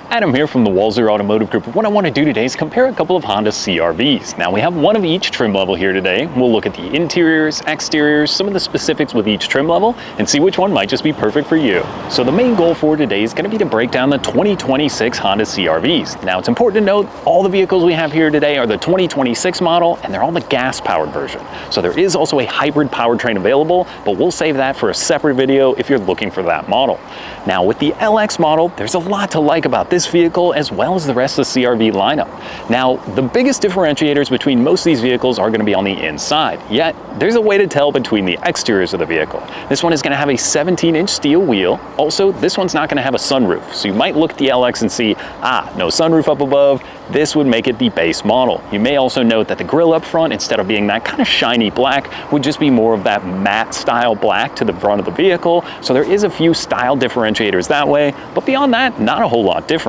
Adam here from the Walser Automotive Group. What I want to do today is compare a couple of Honda CR-Vs. Now we have one of each trim level here today. We'll look at the interiors, exteriors, some of the specifics with each trim level, and see which one might just be perfect for you. So the main goal for today is going to be to break down the 2026 Honda CR-Vs. Now it's important to note all the vehicles we have here today are the 2026 model, and they're all the gas-powered version. So there is also a hybrid powertrain available, but we'll save that for a separate video if you're looking for that model. Now with the LX model, there's a lot to like about this vehicle as well as the rest of the CR-V lineup. Now, the biggest differentiators between most of these vehicles are going to be on the inside, yet there's a way to tell between the exteriors of the vehicle. This one is going to have a 17-inch steel wheel. Also, this one's not going to have a sunroof, so you might look at the LX and see, no sunroof up above. This would make it the base model. You may also note that the grille up front, instead of being that kind of shiny black, would just be more of that matte style black to the front of the vehicle. So there is a few style differentiators that way, but beyond that, not a whole lot different.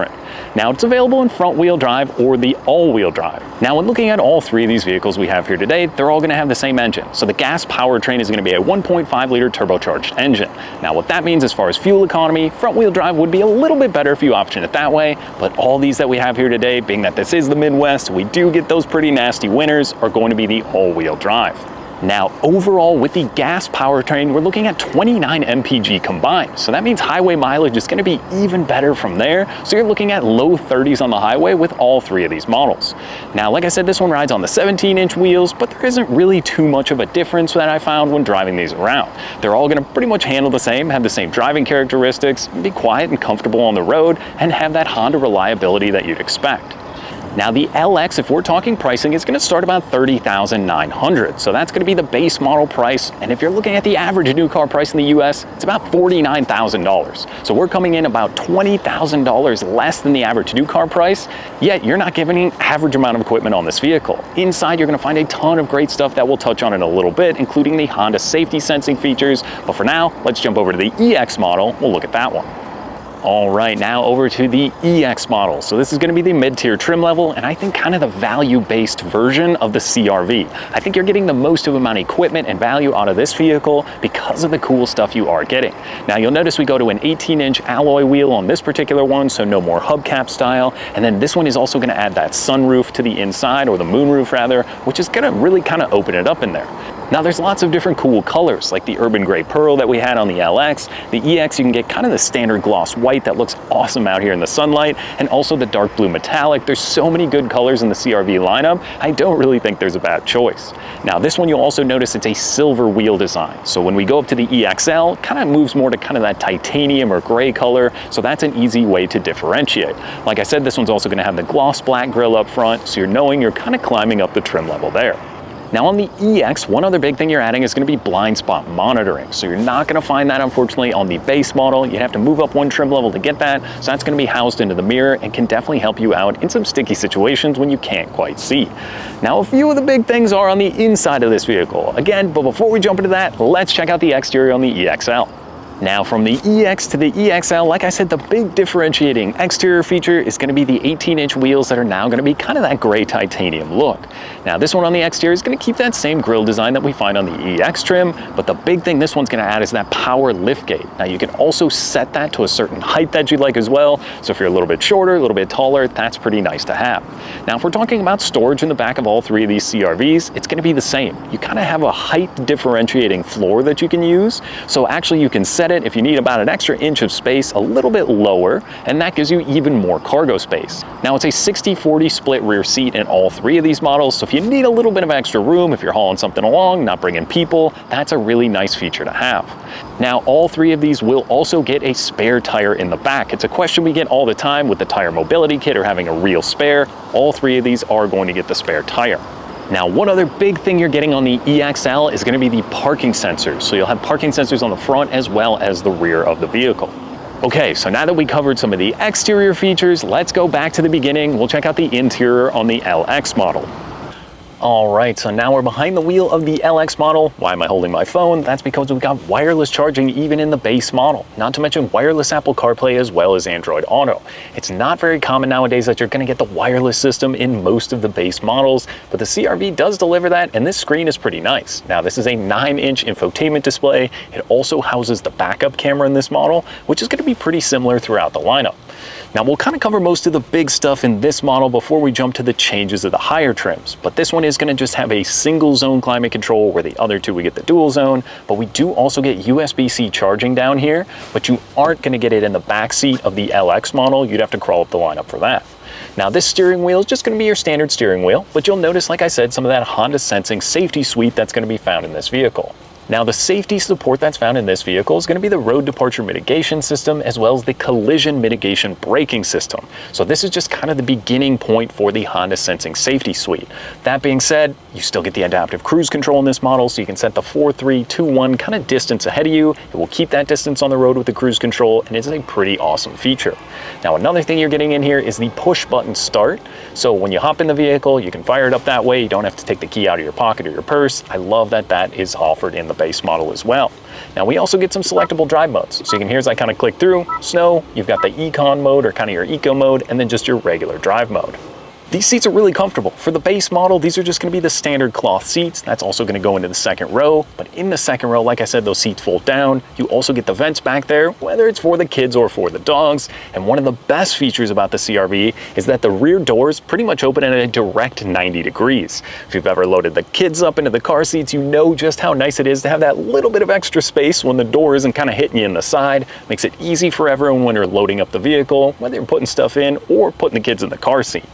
Now it's available in front wheel drive or the all-wheel drive. Now when looking at all three of these vehicles we have here today, they're all going to have the same engine. So the gas powertrain is going to be a 1.5 liter turbocharged engine. Now what that means as far as fuel economy, front wheel drive would be a little bit better if you option it that way, but all these that we have here today, being that this is the Midwest, we do get those pretty nasty winters, are going to be the all-wheel drive. Now, overall, with the gas powertrain, we're looking at 29 mpg combined. So that means highway mileage is going to be even better from there. So you're looking at low 30s on the highway with all three of these models. Now, like I said, this one rides on the 17-inch wheels, but there isn't really too much of a difference that I found when driving these around. They're all going to pretty much handle the same, have the same driving characteristics, be quiet and comfortable on the road, and have that Honda reliability that you'd expect. Now the LX, if we're talking pricing, is going to start about $30,900. So that's going to be the base model price. And if you're looking at the average new car price in the US, it's about $49,000. So we're coming in about $20,000 less than the average new car price, yet you're not getting an average amount of equipment on this vehicle. Inside, you're going to find a ton of great stuff that we'll touch on in a little bit, including the Honda safety sensing features. But for now, let's jump over to the EX model. We'll look at that one. All right, now over to the EX model. So this is going to be the mid-tier trim level, and I think kind of the value-based version of the CR-V. I think you're getting the most amount of equipment and value out of this vehicle because of the cool stuff you are getting. Now you'll notice we go to an 18-inch alloy wheel on this particular one, so no more hubcap style. And then this one is also going to add that sunroof to the inside, or the moonroof rather, which is going to really kind of open it up in there. Now there's lots of different cool colors, like the urban gray pearl that we had on the LX. The EX, you can get kind of the standard gloss white that looks awesome out here in the sunlight, and also the dark blue metallic. There's so many good colors in the CR-V lineup, I don't really think there's a bad choice. Now this one you'll also notice it's a silver wheel design. So when we go up to the EXL, kind of moves more to kind of that titanium or gray color, so that's an easy way to differentiate. Like I said, this one's also going to have the gloss black grille up front, so you're knowing you're kind of climbing up the trim level there. Now on the EX, one other big thing you're adding is going to be blind spot monitoring. So you're not going to find that, unfortunately, on the base model. You have to move up one trim level to get that. So that's going to be housed into the mirror and can definitely help you out in some sticky situations when you can't quite see. Now, a few of the big things are on the inside of this vehicle. Again, but before we jump into that, let's check out the exterior on the EXL. Now from the EX to the EXL, like I said, the big differentiating exterior feature is going to be the 18-inch wheels that are now going to be kind of that gray titanium look. Now this one on the exterior is going to keep that same grille design that we find on the EX trim, but the big thing this one's going to add is that power liftgate. Now you can also set that to a certain height that you like as well, so if you're a little bit shorter, a little bit taller, that's pretty nice to have. Now if we're talking about storage in the back of all three of these CR-Vs, it's going to be the same. You kind of have a height differentiating floor that you can use, so actually you can set it if you need about an extra inch of space a little bit lower, and that gives you even more cargo space. Now it's a 60-40 split rear seat in all three of these models, so if you need a little bit of extra room, if you're hauling something along, not bringing people, that's a really nice feature to have. Now all three of these will also get a spare tire in the back. It's a question we get all the time with the tire mobility kit or having a real spare. All three of these are going to get the spare tire. Now, one other big thing you're getting on the EXL is going to be the parking sensors. So you'll have parking sensors on the front as well as the rear of the vehicle. Okay, so now that we covered some of the exterior features, let's go back to the beginning. We'll check out the interior on the LX model. All right, so now we're behind the wheel of the LX model. Why am I holding my phone? That's because we've got wireless charging even in the base model, not to mention wireless Apple CarPlay as well as Android Auto. It's not very common nowadays that you're going to get the wireless system in most of the base models, but the CR-V does deliver that, and this screen is pretty nice. Now, this is a 9-inch infotainment display. It also houses the backup camera in this model, which is going to be pretty similar throughout the lineup. Now we'll kind of cover most of the big stuff in this model before we jump to the changes of the higher trims, but this one is going to just have a single zone climate control, where the other two we get the dual zone, but we do also get USB-C charging down here, but you aren't going to get it in the back seat of the LX model. You'd have to crawl up the lineup for that. Now this steering wheel is just going to be your standard steering wheel, but you'll notice, like I said, some of that Honda Sensing safety suite that's going to be found in this vehicle. Now the safety support that's found in this vehicle is going to be the road departure mitigation system, as well as the collision mitigation braking system. So this is just kind of the beginning point for the Honda Sensing safety suite. That being said, you still get the adaptive cruise control in this model, so you can set the 4, 3, 2, 1 kind of distance ahead of you. It will keep that distance on the road with the cruise control, and it's a pretty awesome feature. Now another thing you're getting in here is the push button start. So when you hop in the vehicle, you can fire it up that way. You don't have to take the key out of your pocket or your purse. I love that that is offered in the base model as well. Now we also get some selectable drive modes. So you can hear as I kind of click through, snow, you've got the econ mode, or kind of your eco mode, and then just your regular drive mode. These seats are really comfortable. For the base model, these are just going to be the standard cloth seats. That's also going to go into the second row, but in the second row, like I said, those seats fold down. You also get the vents back there, whether it's for the kids or for the dogs. And one of the best features about the CR-V is that the rear doors pretty much open at a direct 90 degrees. If you've ever loaded the kids up into the car seats, you know just how nice it is to have that little bit of extra space when the door isn't kind of hitting you in the side. Makes it easy for everyone when you're loading up the vehicle, whether you're putting stuff in or putting the kids in the car seat.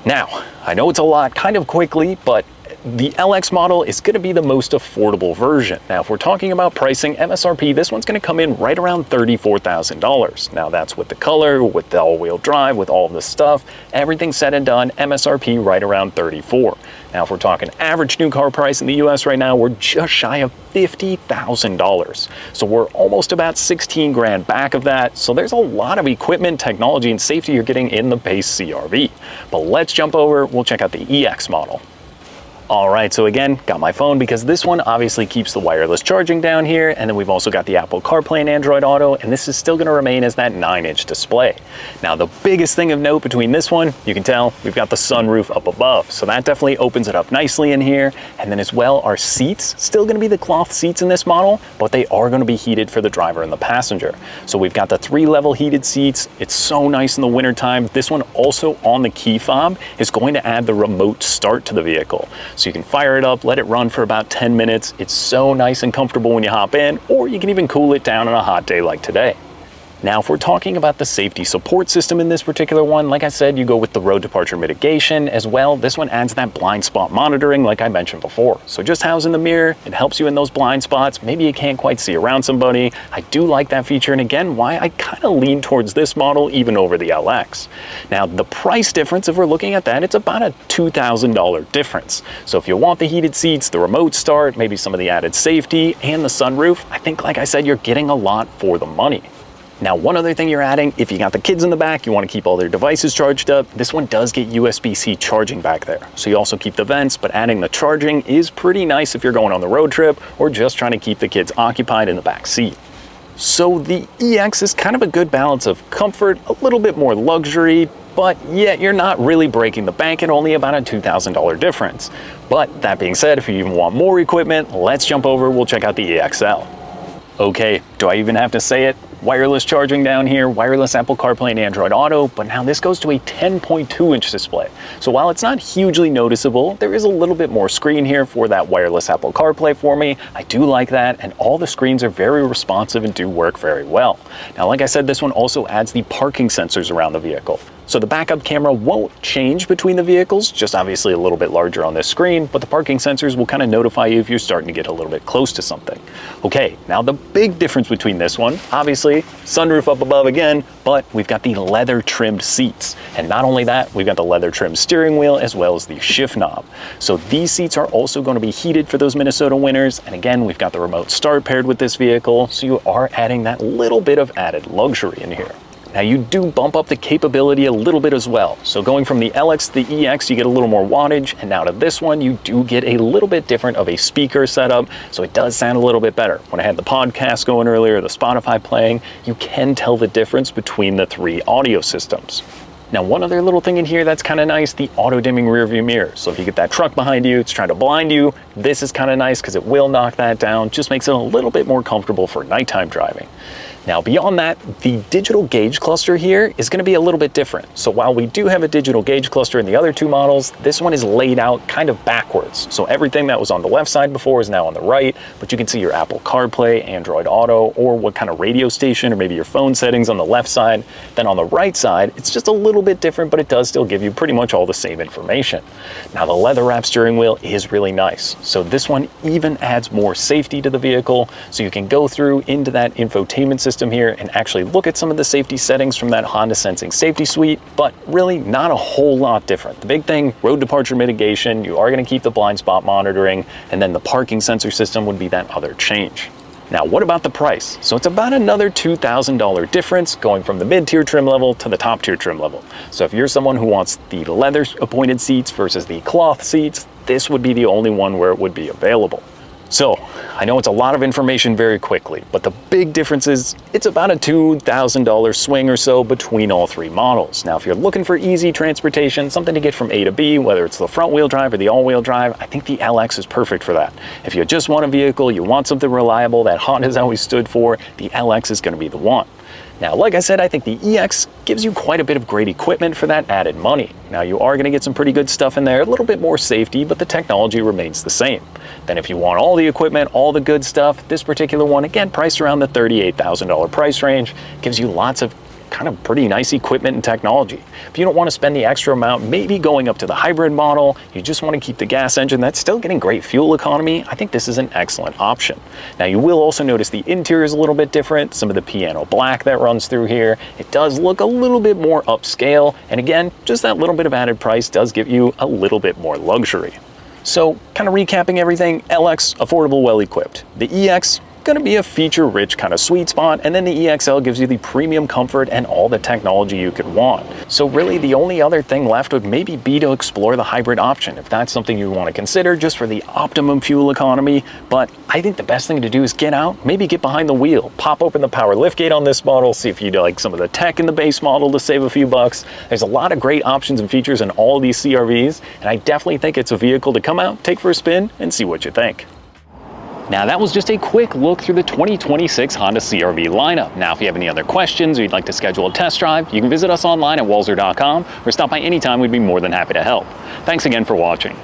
Now, I know it's a lot kind of quickly, but the LX model is going to be the most affordable version. Now, if we're talking about pricing, MSRP, this one's going to come in right around $34,000. Now, that's with the color, with the all-wheel drive, with all of this stuff, everything said and done, MSRP right around $34,000. Now, if we're talking average new car price in the US right now, we're just shy of $50,000. So we're almost about 16 grand back of that. So there's a lot of equipment, technology, and safety you're getting in the base CR-V. But let's jump over, we'll check out the EX model. All right, so again, got my phone because this one obviously keeps the wireless charging down here, and then we've also got the Apple CarPlay and Android Auto, and this is still gonna remain as that 9-inch display. Now, the biggest thing of note between this one, you can tell we've got the sunroof up above, so that definitely opens it up nicely in here. And then as well, our seats, still gonna be the cloth seats in this model, but they are gonna be heated for the driver and the passenger. So we've got the 3-level heated seats. It's so nice in the wintertime. This one also on the key fob is going to add the remote start to the vehicle. So you can fire it up, let it run for about 10 minutes. It's so nice and comfortable when you hop in, or you can even cool it down on a hot day like today. Now, if we're talking about the safety support system in this particular one, like I said, you go with the road departure mitigation as well. This one adds that blind spot monitoring like I mentioned before. So just housed in the mirror, it helps you in those blind spots. Maybe you can't quite see around somebody. I do like that feature, and again, why I kind of lean towards this model even over the LX. Now, the price difference, if we're looking at that, it's about a $2,000 difference. So if you want the heated seats, the remote start, maybe some of the added safety, and the sunroof, I think, like I said, you're getting a lot for the money. Now, one other thing you're adding, if you got the kids in the back, you want to keep all their devices charged up, this one does get USB-C charging back there. So you also keep the vents, but adding the charging is pretty nice if you're going on the road trip or just trying to keep the kids occupied in the back seat. So the EX is kind of a good balance of comfort, a little bit more luxury, but yet you're not really breaking the bank at only about a $2,000 difference. But that being said, if you even want more equipment, let's jump over, we'll check out the EXL. Okay, do I even have to say it? Wireless charging down here, wireless Apple CarPlay and Android Auto, but now this goes to a 10.2-inch display. So while it's not hugely noticeable, there is a little bit more screen here for that wireless Apple CarPlay for me. I do like that, and all the screens are very responsive and do work very well. Now, like I said, this one also adds the parking sensors around the vehicle. So the backup camera won't change between the vehicles, just obviously a little bit larger on this screen, but the parking sensors will kind of notify you if you're starting to get a little bit close to something. Okay, now the big difference between this one, obviously, sunroof up above again, but we've got the leather trimmed seats. And not only that, we've got the leather trimmed steering wheel as well as the shift knob. So these seats are also going to be heated for those Minnesota winters. And again, we've got the remote start paired with this vehicle, so you are adding that little bit of added luxury in here. Now, you do bump up the capability a little bit as well. So going from the LX to the EX, you get a little more wattage, and now to this one, you do get a little bit different of a speaker setup, so it does sound a little bit better. When I had the podcast going earlier, the Spotify playing, you can tell the difference between the 3 audio systems. Now, one other little thing in here that's kind of nice, the auto-dimming rear view mirror. So if you get that truck behind you, it's trying to blind you, this is kind of nice because it will knock that down, just makes it a little bit more comfortable for nighttime driving. Now beyond that, the digital gauge cluster here is going to be a little bit different. So while we do have a digital gauge cluster in the other two models, this one is laid out kind of backwards. So everything that was on the left side before is now on the right, but you can see your Apple CarPlay, Android Auto, or what kind of radio station or maybe your phone settings on the left side. Then on the right side, it's just a little bit different, but it does still give you pretty much all the same information. Now the leather wrap steering wheel is really nice. So this one even adds more safety to the vehicle, so you can go through into that infotainment system here and actually look at some of the safety settings from that Honda Sensing safety suite, but really not a whole lot different. The big thing, road departure mitigation, you are going to keep the blind spot monitoring, and then the parking sensor system would be that other change. Now, what about the price? So it's about another $2,000 difference going from the mid-tier trim level to the top-tier trim level. So if you're someone who wants the leather appointed seats versus the cloth seats, this would be the only one where it would be available. So, I know it's a lot of information very quickly, but the big difference is it's about a $2,000 swing or so between all three models. Now, if you're looking for easy transportation, something to get from A to B, whether it's the front wheel drive or the all-wheel drive, I think the LX is perfect for that. If you just want a vehicle, you want something reliable that Honda's always stood for, the LX is going to be the one. Now, like I said, I think the EX gives you quite a bit of great equipment for that added money. Now, you are going to get some pretty good stuff in there, a little bit more safety, but the technology remains the same. Then if you want all the equipment, all the good stuff, this particular one, again, priced around the $38,000 price range, gives you lots of kind of pretty nice equipment and technology. If you don't want to spend the extra amount, maybe going up to the hybrid model, you just want to keep the gas engine that's still getting great fuel economy, I think this is an excellent option. Now you will also notice the interior is a little bit different, some of the piano black that runs through here. It does look a little bit more upscale, and again, just that little bit of added price does give you a little bit more luxury. So kind of recapping everything, LX, affordable, well equipped. The EX, going to be a feature-rich kind of sweet spot, and then the EXL gives you the premium comfort and all the technology you could want. So really the only other thing left would maybe be to explore the hybrid option, if that's something you want to consider just for the optimum fuel economy. But I think the best thing to do is get out, maybe get behind the wheel, pop open the power liftgate on this model, see if you like some of the tech in the base model to save a few bucks. There's a lot of great options and features in all these CR-Vs, and I definitely think it's a vehicle to come out, take for a spin, and see what you think. Now that was just a quick look through the 2026 Honda CR-V lineup. Now if you have any other questions or you'd like to schedule a test drive, you can visit us online at walser.com or stop by anytime. We'd be more than happy to help. Thanks again for watching.